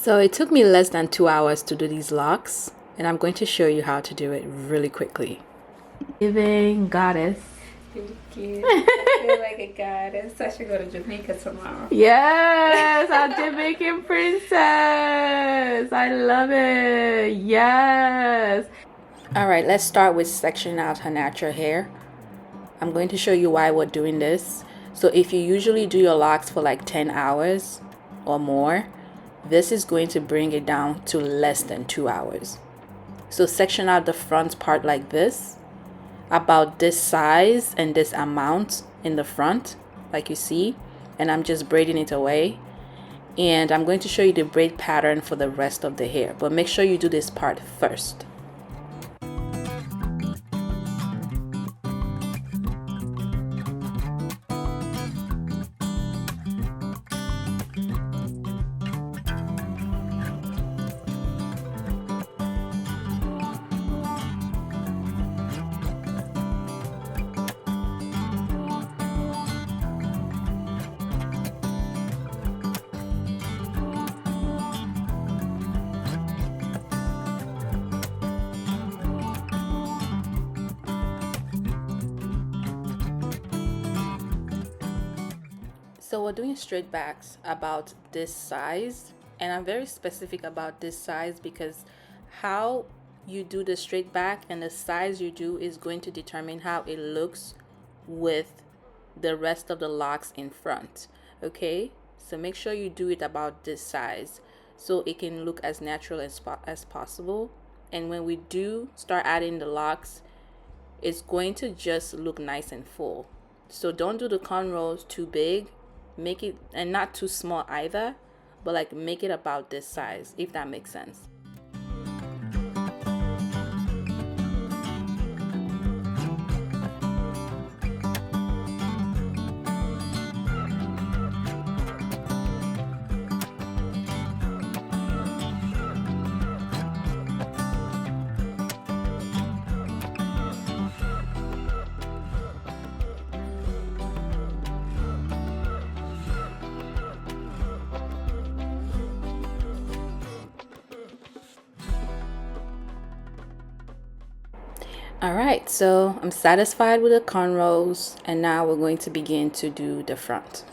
So it took me less than 2 hours to do these locks, and I'm going to show you how to do it really quickly. Giving goddess. Thank you. I feel like a goddess. I should go to Jamaica tomorrow. Yes, our Jamaican princess. I love it. Yes. All right, let's start with sectioning out her natural hair. I'm going to show you why we're doing this. So if you usually do your locks for like 10 hours or more, this is going to bring it down to less than 2 hours. So section out the front part like this, about this size and this amount in the front, like you see, and I'm just braiding it away. And I'm going to show you the braid pattern for the rest of the hair, but make sure you do this part first. So we're doing straight backs about this size, and I'm very specific about this size because how you do the straight back and the size you do is going to determine how it looks with the rest of the locks in front. Okay, so make sure you do it about this size so it can look as natural as possible. And when we do start adding the locks, it's going to just look nice and full. So don't do the cornrows too big, make it, and not too small either, but like make it about this size, if that makes sense. All right, so I'm satisfied with the cornrows, and now we're going to begin to do the front.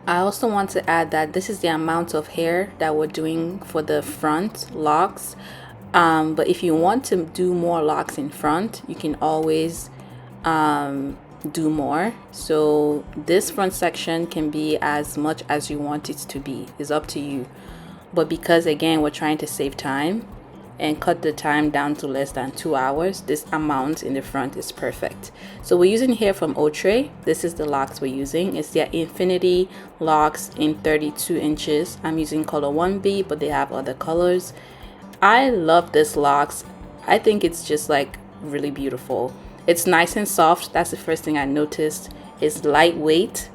I also want to add that this is the amount of hair that we're doing for the front locks, but if you want to do more locks in front, you can always do more. So this front section can be as much as you want it to be. It's up to you, but because again we're trying to save time and cut the time down to less than 2 hours, this amount in the front is perfect. So we're using hair from Outre. This is the locks we're using. It's their Infinity locks in 32 inches. I'm using color 1B, but they have other colors. I love this locks. I think it's just like really beautiful. It's nice and soft. That's the first thing I noticed. It's lightweight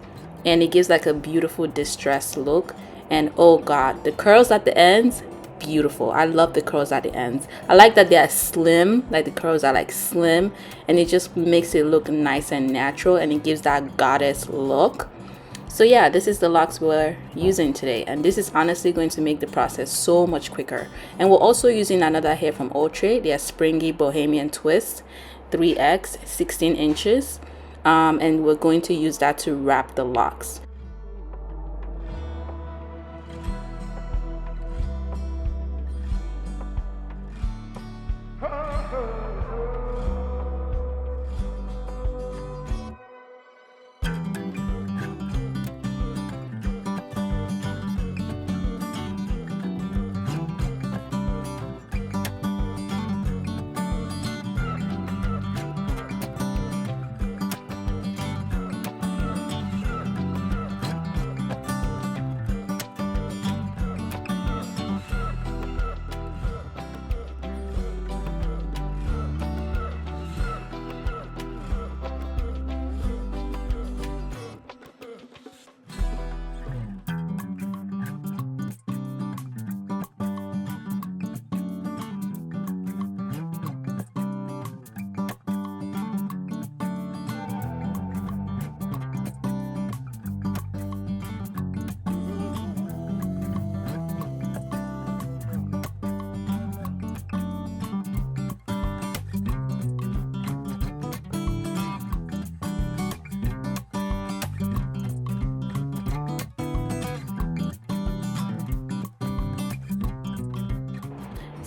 and it gives like a beautiful distressed look. And oh god, the curls at the ends, beautiful. I love the curls at the ends. I like that they are slim, like the curls are like slim, and it just makes it look nice and natural, and it gives that goddess look. So yeah, this is the locks we're using today, and this is honestly going to make the process so much quicker. And we're also using another hair from Outre, their Springy Bohemian Twist 3X 16 inches, and we're going to use that to wrap the locks.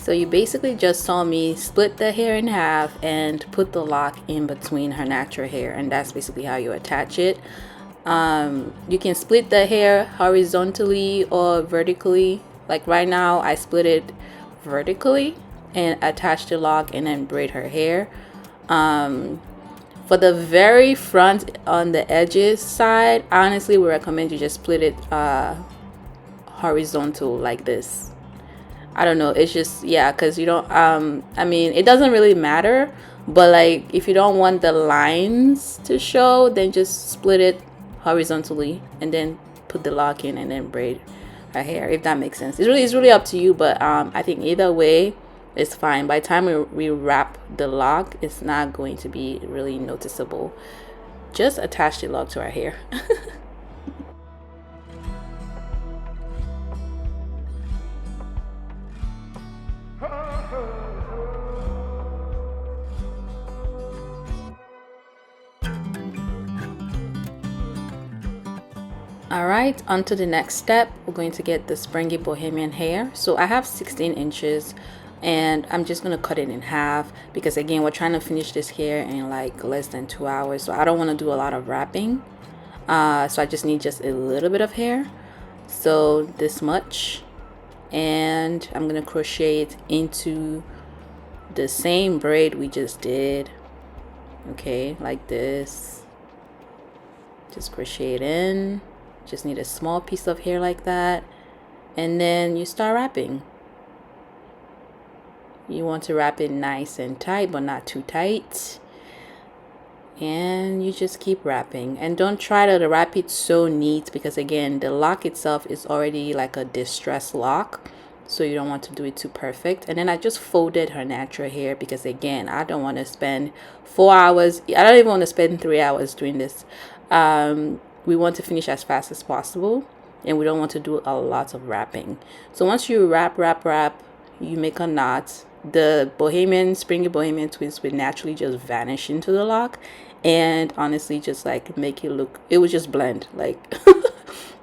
So you basically just saw me split the hair in half and put the lock in between her natural hair, and that's basically how you attach it. You can split the hair horizontally or vertically. Like right now I split it vertically and attach the lock and then braid her hair. For the very front on the edges side, I honestly would recommend you just split it horizontal like this. I don't know, it's just, yeah, because you don't I mean, it doesn't really matter, but like if you don't want the lines to show, then just split it horizontally and then put the lock in and then braid her hair, if that makes sense. It's really up to you, but I think either way it's fine. By the time we wrap the lock, it's not going to be really noticeable. Just attach the lock to our hair. Alright, on to the next step. We're going to get the springy bohemian hair. So I have 16 inches and I'm just going to cut it in half because again, we're trying to finish this hair in like less than 2 hours. So I don't want to do a lot of wrapping. So I just need just a little bit of hair. So this much. And I'm going to crochet it into the same braid we just did. Okay, like this. Just crochet it in. Just need a small piece of hair like that, and then you start wrapping. You want to wrap it nice and tight, but not too tight, and you just keep wrapping. And don't try to wrap it so neat because again, the lock itself is already like a distressed lock, so you don't want to do it too perfect. And then I just folded her natural hair because again, I don't want to spend 4 hours. I don't even want to spend 3 hours doing this. We want to finish as fast as possible, and we don't want to do a lot of wrapping. So once you wrap, you make a knot. The springy bohemian twist will naturally just vanish into the lock, and honestly just like make it look, it would just blend like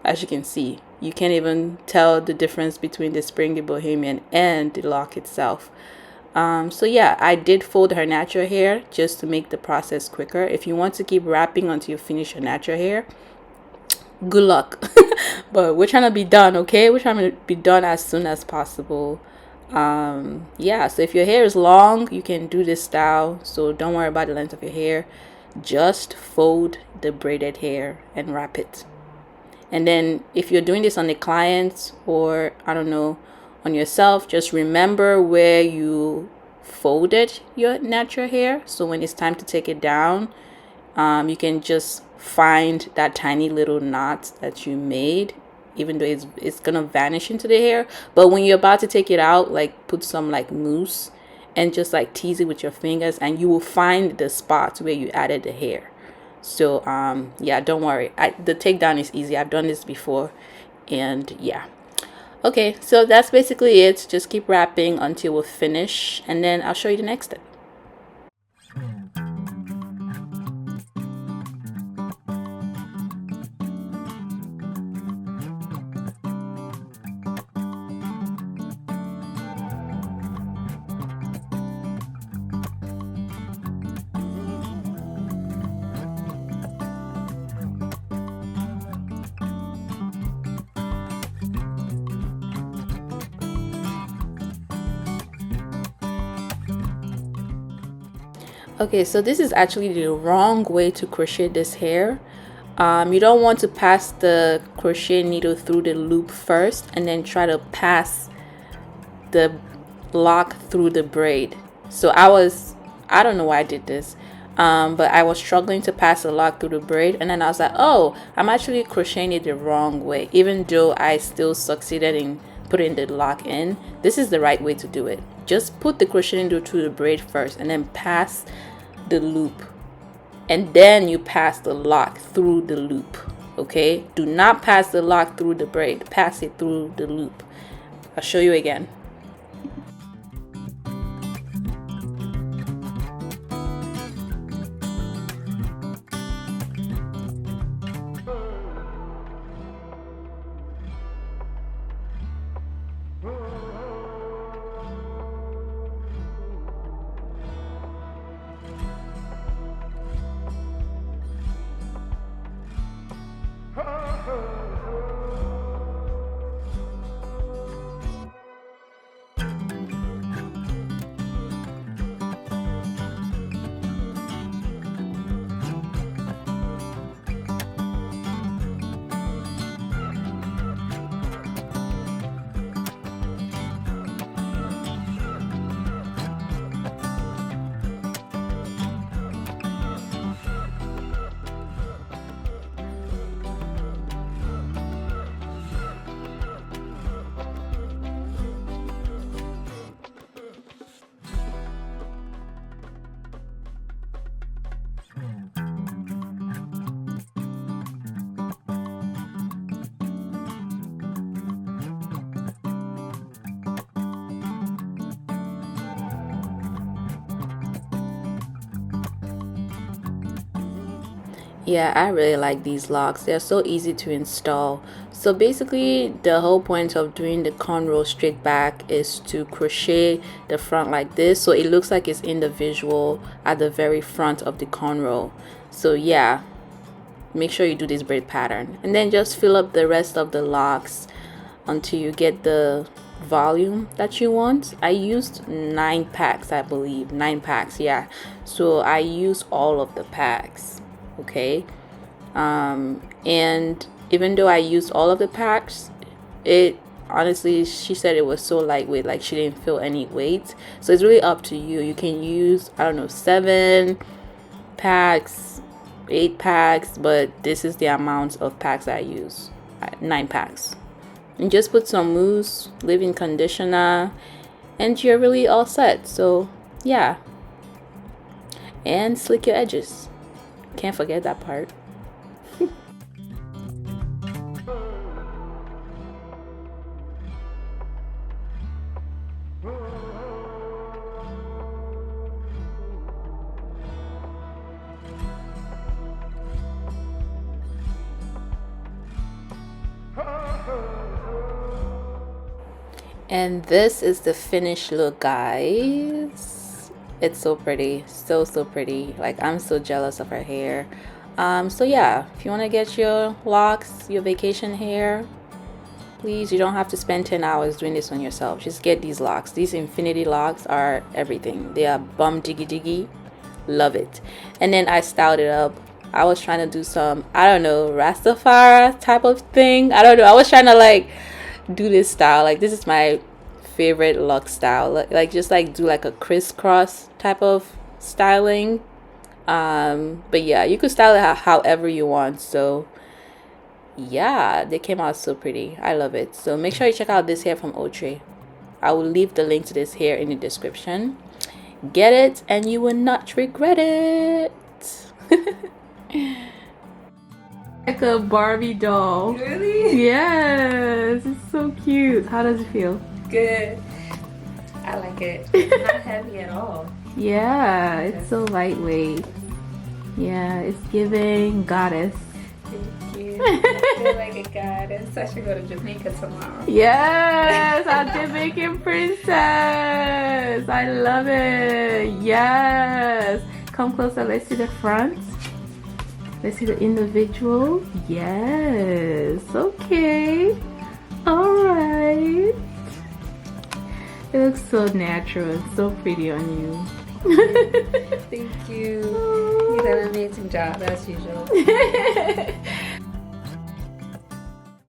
as you can see, you can't even tell the difference between the springy bohemian and the lock itself. So yeah, I did fold her natural hair just to make the process quicker. If you want to keep wrapping until you finish your natural hair, good luck. But we're trying to be done, okay? We're trying to be done as soon as possible. Yeah, so if your hair is long, you can do this style, so don't worry about the length of your hair. Just fold the braided hair and wrap it. And then if you're doing this on the client or I don't know, on yourself, just remember where you folded your natural hair, so when it's time to take it down, you can just find that tiny little knot that you made, even though it's gonna vanish into the hair. But when you're about to take it out, like put some like mousse and just like tease it with your fingers, and you will find the spots where you added the hair. So yeah, don't worry, the takedown is easy. I've done this before, and yeah. Okay, so that's basically it. Just keep wrapping until we finish, and then I'll show you the next step. Okay, so this is actually the wrong way to crochet this hair. You don't want to pass the crochet needle through the loop first and then try to pass the lock through the braid. So I don't know why I did this, but I was struggling to pass the lock through the braid, and then I was like, oh, I'm actually crocheting it the wrong way. Even though I still succeeded in putting the lock in, this is the right way to do it. Just put the crochet needle through the braid first and then pass the loop, and then you pass the lock through the loop. Okay, do not pass the lock through the braid, pass it through the loop. I'll show you again. Yeah, I really like these locks. They're so easy to install. So basically, the whole point of doing the cornrow straight back is to crochet the front like this, so it looks like it's individual at the very front of the cornrow. So yeah, make sure you do this braid pattern, and then just fill up the rest of the locks until you get the volume that you want. I used 9 packs, I believe. 9 packs, yeah. So I used all of the packs, okay? And even though I used all of the packs, it honestly, she said it was so lightweight, like she didn't feel any weight. So it's really up to you. You can use, I don't know, 7 packs, 8 packs, but this is the amount of packs I use. 9 packs. And just put some mousse, leave-in conditioner, and you're really all set. So yeah, and slick your edges, can't forget that part. And this is the finished look, guys. It's so pretty, so pretty. Like, I'm so jealous of her hair. So yeah, if you want to get your locks, your vacation hair, please, you don't have to spend 10 hours doing this on yourself. Just get these locks. These infinity locks are everything. They are bum diggy. Love it. And then I styled it up. I was trying to do some, I don't know, Rastafari type of thing. I don't know. I was trying to like do this style. Like, this is my favorite Locs style. Like just like do like a crisscross type of styling. But yeah, you could style it however you want. So yeah, they came out so pretty. I love it. So make sure you check out this hair from Outre. I will leave the link to this hair in the description. Get it and you will not regret it. Like a Barbie doll. Really? Yes, it's so cute. How does it feel? Good. I like it. It's not heavy at all. Yeah, it's so lightweight. Yeah, it's giving goddess. Thank you. I feel like a goddess. I should go to Jamaica tomorrow. Yes, our Jamaican princess. I love it. Yes. Come closer. Let's see the front. Let's see the individual. Yes. Okay. All right. It looks so natural and so pretty on you. Thank you. You did an amazing job as usual.